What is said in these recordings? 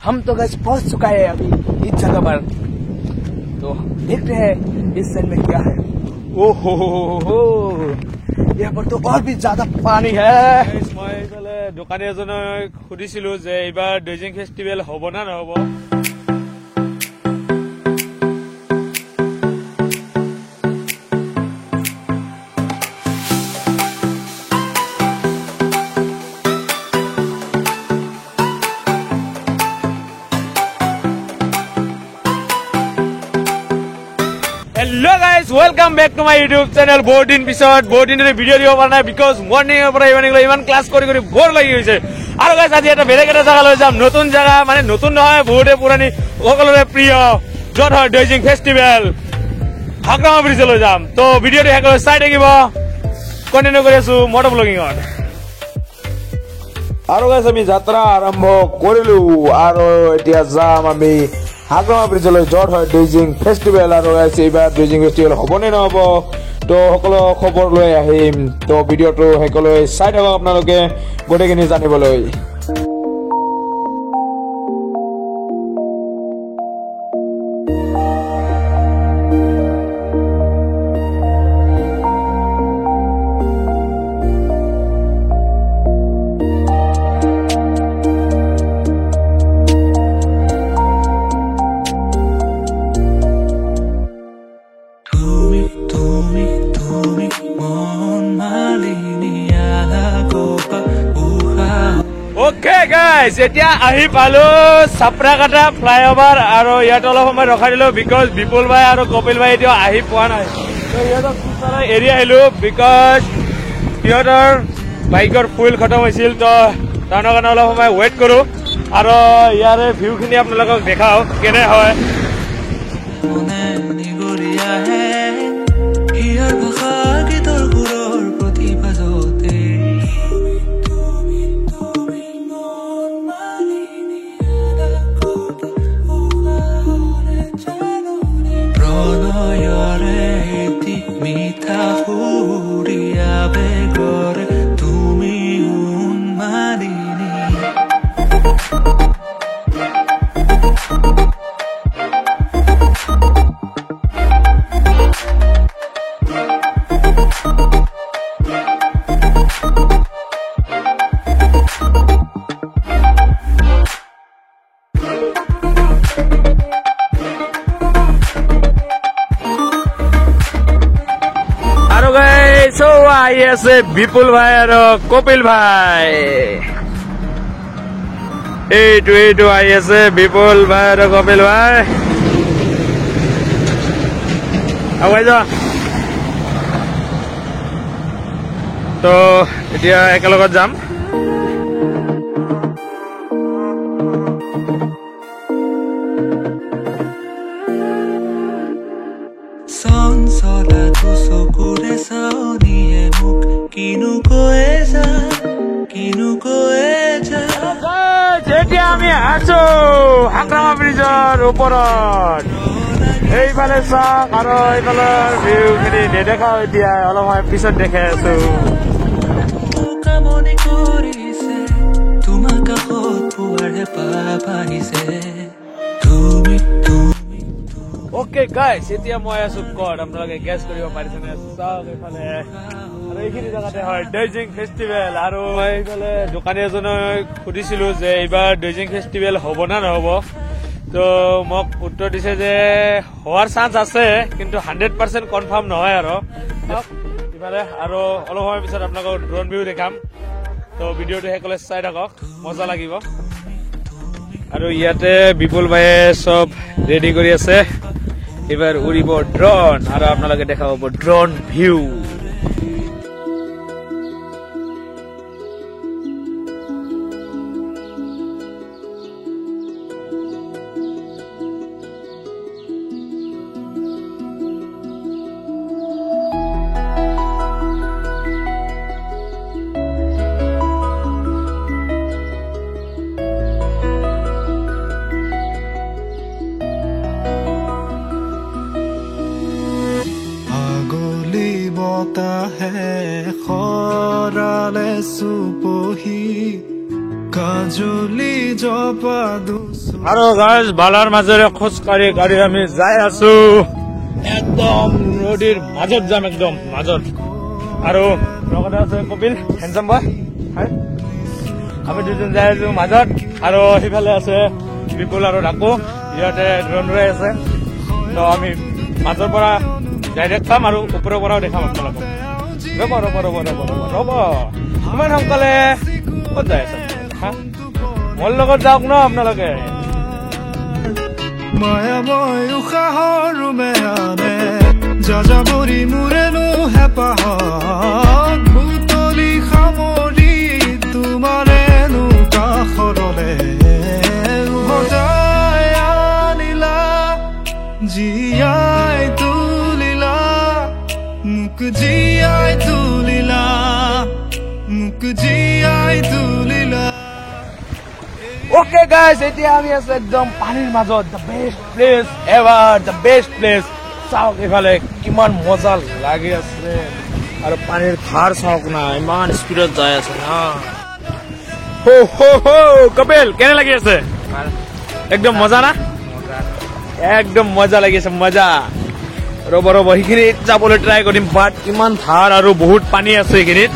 हम तो गैस पहुंच चुका है अभी इस जगह पर। तो देखते हैं इस साइड में क्या है। ओहो यहाँ पर तो और भी ज्यादा पानी है। मैं দোকানী এজনক সুধিছিলো যে এইবাৰ ড্ৰেজিং ফেষ্টিভেল হ'ব না নহ'ব। Hello guys, welcome back to my YouTube channel. बहुत दिन पिছত बहुत दिन ভিডিও দিব পৰা নাই বিকজ মৰ্নিংৰ পৰা ইমান ক্লাছ কৰি বৰ লাগি গৈছে। আৰু গাইস আজি এটা বেলেগ এটা জায়গা লৈ যাম, নতুন জায়গা মানে নতুন নহয় বহুতে পুৰণি সকলোৰে প্ৰিয় য'ত হয় ড্ৰেজিং ফেষ্টিভেল হাগ্ৰামা ব্ৰিজ লৈ যাম। তো ভিডিওটো হেকলৈ চাই থাকিব, কন্টিনিউ কৰি আছো মটো ব্লগিঙত। আৰু গাইস আমি যাত্ৰা আৰম্ভ কৰিলো আৰু এতিয়া যাম আমি হাগ্ৰামা ব্ৰিজলৈ য'ত হয় ড্ৰেজিং ফেষ্টিভেল। আৰু এইবাৰ ড্ৰেজিং ফেষ্টিভেল হ'বনে নহ'ব তো সকলো খবৰ লৈ আহিম। তো ভিডিঅ'টো সকলোৱে চাই থাকক আপোনালোকে গোটেইখিনি জানিবলৈ। Okay guys, এতিয়া আহি পালো চাপৰাকাটা ফ্লাইঅভাৰ আৰু ইয়াত অলপ সময় ৰখাই দিলো বিকজ বিপুল ভাই আৰু কপিল ভাই এতিয়া আহি পোৱা নাই। তো ইহঁতক এৰি আহিলো বিকজ সিহঁতৰ বাইকৰ ফুইল খতম হৈছিল। তো তাৰ কাৰণে অলপ সময় ৱেইট কৰো আৰু ইয়াৰে ভিউখিনি আপোনালোকক দেখাও কেনে হয়। আহি আছে বিপুল ভাই আৰু কপিল ভাই। এইটো আহি আছে বিপুল ভাই আৰু কপিল ভাই। আগুৱাই যা। তো এতিয়া একেলগত যাম। যেতিয়া আমি আছো হাগ্ৰামা ব্ৰিজৰ ওপৰত এইফালে চাওক আৰু এইফালৰ ভিউখিনি নেদেখা এতিয়া অলপ সময় পিছত দেখাই আছো। অকে গাইস, এতিয়া মই আছো ক'ত আপোনালোকে গেছ কৰিব পাৰিছেনে? চাওক এইফালে আৰু এইখিনি জেগাতে হয় ড্ৰেজিং ফেষ্টিভেল। আৰু এইফালে দোকানী এজনক সুধিছিলো যে এইবাৰ ড্ৰেজিং ফেষ্টিভেল হ'ব না নহ'ব। তো মোক উত্তৰ দিছে যে হোৱাৰ চান্স আছে কিন্তু 100% কনফাৰ্ম নহয়। আৰু ইফালে আৰু অলপ সময় পিছত আপোনালোকক ড্ৰোন ভিউ দেখাম। তো ভিডিঅ'টো সকলোৱে চাই থাকক, মজা লাগিব। আৰু ইয়াতে বিপুল ভাইয়ে চব ৰেডি কৰি আছে, এইবাৰ উৰিব ড্ৰোন আৰু আপোনালোকে দেখা পাব ড্ৰোন ভিউ। বতাহে খৰালে চুপহি আৰু গাইজ বালাৰ মাজেৰে খোজকাঢ়ি কাঢ়ি আমি যাই আছো একদম নদীৰ মাজত যাম একদম মাজত আৰু লগতে আছে কপিল হেণ্ডচাম বয় আমি দুজন যাই আছো মাজত আৰু সিফালে আছে বিপুল আৰু ডাকু ইয়াতে দূৰাই আছে তো আমি মাজৰ পৰা ডাইৰেক্ট চাম আৰু ওপৰৰ পৰাও দেখাম আপোনালোকক ৰ'ব ইমান সোনকালে ক'ত যাই আছে মোৰ লগত যাওক ন আপোনালোকে মায়াময় উশাহৰ মেয়ানে যাযাবৰী মূৰেনো হেঁপাহত বুটলি সামৰি তোমাৰেনো কাষৰলে সজাই আনিলা জীয়াই তুলিলা মোক জীয়াই তুলিলা Okay guys, এতিয়া আমি আছো একদম পানীৰ মাজত the best place ever, the best place চাওক এফালে কিমান মজা লাগি আছে আৰু পানীৰ ধাৰ চাওক না ইমান স্পীডত যাই আছে না কপিল কেনে লাগি আছে একদম মজা না একদম মজা লাগি আছে মজা ৰ'ব সেইখিনিত যাবলৈ ট্ৰাই কৰিম বাট ইমান ধাৰ আৰু বহুত পানী আছে এইখিনিত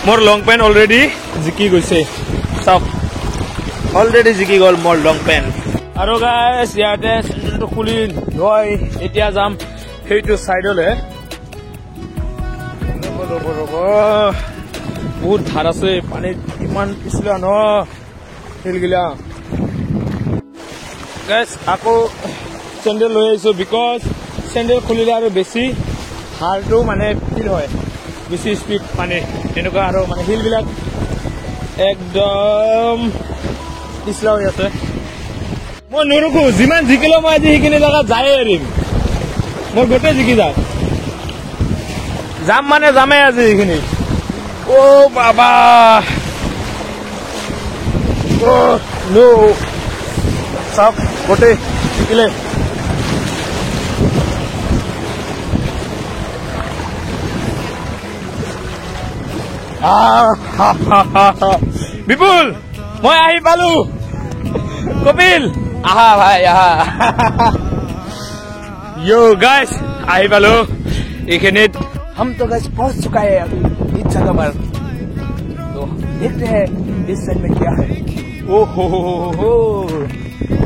মোৰ লং পেণ্ট অলৰেডি জিকি গৈছে চাওক অলৰেডি জিকি গ'ল মোৰ লং পেণ্ট আৰু গাইজ ইয়াতে চেণ্ডেলটো খুলি লৈ এতিয়া যাম সেইটো চাইডলৈ ৰ'ব বহুত ধাৰ আছে পানীত ইমান পিছলা ন শিলগিলা গাইজ আকৌ চেণ্ডেল লৈ আহিছোঁ বিকজ চেণ্ডেল খুলিলে আৰু বেছি ধাৰটো মানে ফিল হয় বেছি স্পীড পানী তেনেকুৱা আৰু মানে শিলবিলাক একদম পিছলা হৈ আছে মই নৰখো যিমান জিকিলেও মই আজি সেইখিনি জেগাত যায়ে এৰিম মই গোটেই জিকি যাম মানে যামেই আজি সেইখিনি বাবা চাওক গোটেই জিকিলে বিপুল মই আহি পালো কপিল আহা ভাই আহা यो गाइस आही पालो এইখিনিত हम तो गाइस पहुंच चुका है अभी इस जगह पर तो देखते हैं इस साइड में क्या है ओ हो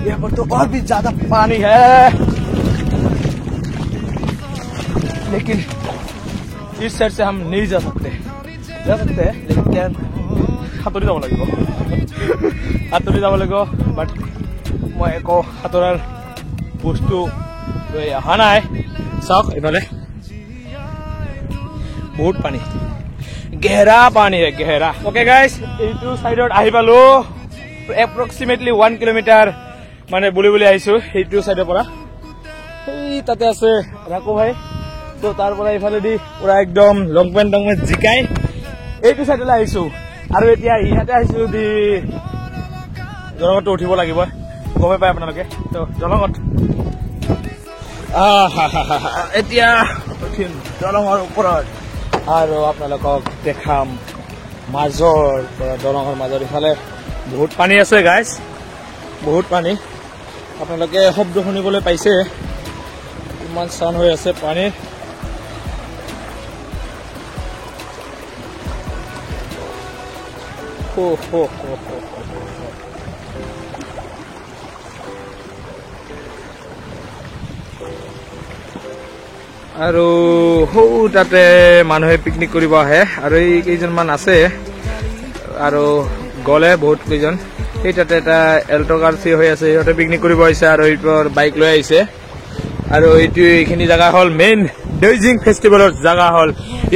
यहाँ पर तो और भी ज्यादा पानी है लेकिन इस साइड से हम नहीं जा सकते लेकिन সাঁতুৰি যাব লাগিব বাট মই একো সাঁতোৰাৰ বস্তু লৈ অহা নাই চাওক এইফালে বহুত পানী গেহৰা পানী গেহৰা ওকে গাইজ এইটো চাইডত আহি পালো এপ্ৰক্সিমেটলি 1 কিলোমিটাৰ মানে বুলি আহিছো সেইটো চাইডৰ পৰা এই তাতে আছে ৰাকু ভাই তো তাৰ পৰা ইফালেদি পুৰা একদম লং পেণ্ট জিকাই এইটো চাইডলৈ আহিছো আৰু এতিয়া ইয়াতে আহিছো দি দলঙতো উঠিব লাগিব গমে পায় আপোনালোকে তো দলঙত এতিয়া উঠিম দলঙৰ ওপৰত আৰু আপোনালোকক দেখাম মাজৰ পৰা দলঙৰ মাজৰ ইফালে বহুত পানী আছে গাইজ বহুত পানী আপোনালোকে শব্দ শুনিবলৈ পাইছে ইমান চাউণ্ড হৈ আছে পানীৰ আৰু তাতে মানুহে পিকনিক কৰিব আহে আৰু এই কেইজনমান আছে আৰু গ'লে বহুত কেইজন সেই তাতে এটা এল্টো কাৰ থিয় হৈ আছে সিহঁতে পিকনিক কৰিব আহিছে আৰু এইটোৰ বাইক লৈ আহিছে আৰু এইখিনি জেগা হ'ল মেইন ডেইজিং ফেষ্টিভেলৰ জেগা হ'ল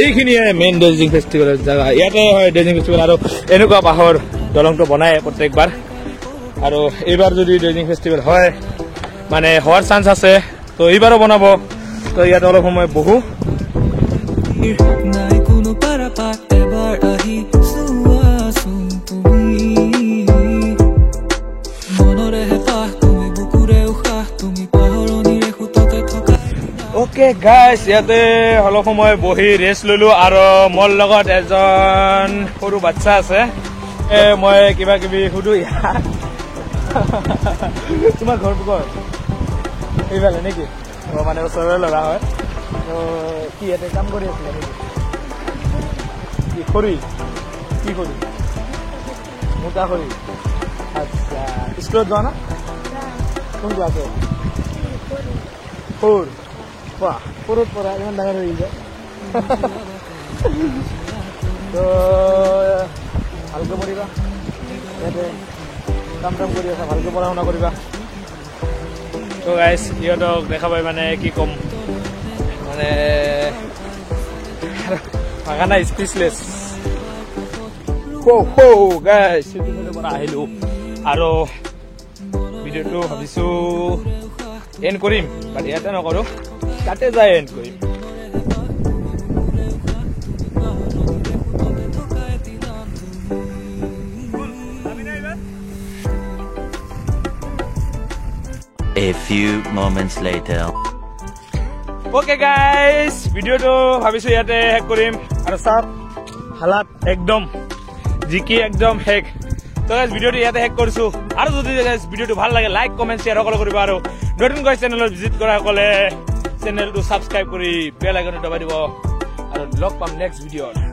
এইখিনিয়ে মেইন ডেইজিং ফেষ্টিভেলৰ জেগা ইয়াতে হয় ডেইজিং ফেষ্টিভেল আৰু এনেকুৱা বাঁহৰ দলংটো বনায় প্ৰত্যেকবাৰ আৰু এইবাৰ যদি ডেইজিং ফেষ্টিভেল হয় মানে হোৱাৰ চান্স আছে তো এইবাৰো বনাব তো ইয়াত অলপ সময় বহু ওকে গাইজ ইয়াতে অলপ সময় বহি ৰেষ্ট ললো আৰু মোৰ লগত এজন সৰু বাচ্চা আছে মই কিবা কিবি সুধো তোমাৰ ঘৰ ক'ত এইফালে নেকি মানে ওচৰৰে ল'ৰা হয় কি ইয়াতে কাম কৰি আছিলে নেকি কি খৰি কি খৰি মোটা খৰি আচ্ছা স্কুলত যোৱা না কোন ক্লাছে ফোৰ বাহ ফোৰত পৰা ইমান ডাঙৰ হৈ যায় তো ভালকৈ পঢ়িবা ইয়াতে কাম কাম কৰি আছা ভালকৈ পঢ়া শুনা কৰিবা তো গাইজ ইহঁতক দেখা পাই মানে কি ক'ম মানে ভাগা নাই স্পীচলেছ গাইজ পৰা আহিলোঁ আৰু ভিডিঅ'টো ভাবিছোঁ এণ্ড কৰিম বাট ইয়াতে নকৰোঁ তাতে যাই এণ্ড কৰিম A few moments later. Okay guys, ভিডিঅ'টো ভাবিছোঁ ইয়াতে শেষ কৰিম আৰু চাওক হালাত একদম জিকি একদম শেষ তো গাইজ ভিডিঅ'টো ইয়াতে শেষ কৰিছোঁ আৰু যদি গাইজ ভিডিঅ'টো ভাল লাগে লাইক কমেণ্ট শ্বেয়াৰ সকলো কৰিবা আৰু নতুনকৈ চেনেলত ভিজিট কৰা সকলে চেনেলটো ছাবস্ক্ৰাইব কৰি বেল আইকনটো দবাই দিব আৰু লগ পাম নেক্সট ভিডিঅ'ত